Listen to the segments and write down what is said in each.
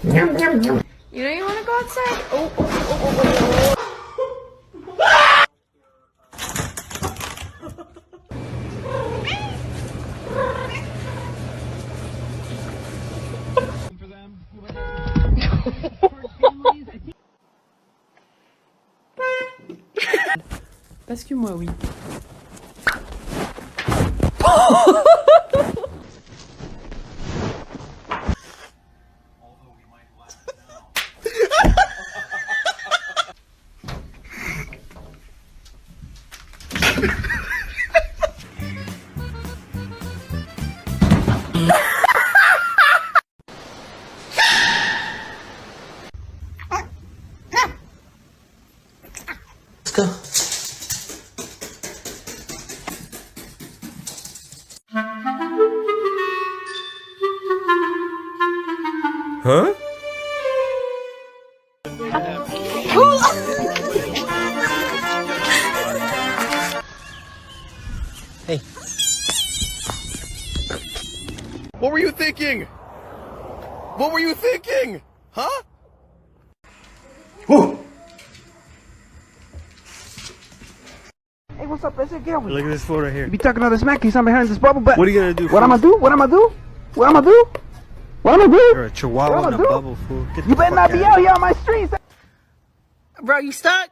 You know you want to go outside? Oh. Parce que moi, oui. Let's go. Huh? Hey. What were you thinking? What were you thinking? Huh? Whoa. Hey, what's up? Let's get over. Look at this fool right here. You be talking all this smack, he's not behind this bubble butt. What are you gonna do? What I'm gonna do? What I'm gonna do? What I'm gonna do? What I'm gonna do? You're a chihuahua in a bubble, fool. Get You the better fuck not be out here on my streets. Bro, you stuck?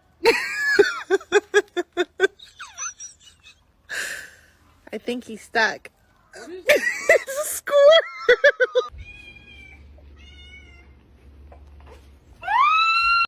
I think he's stuck. It's a squirrel.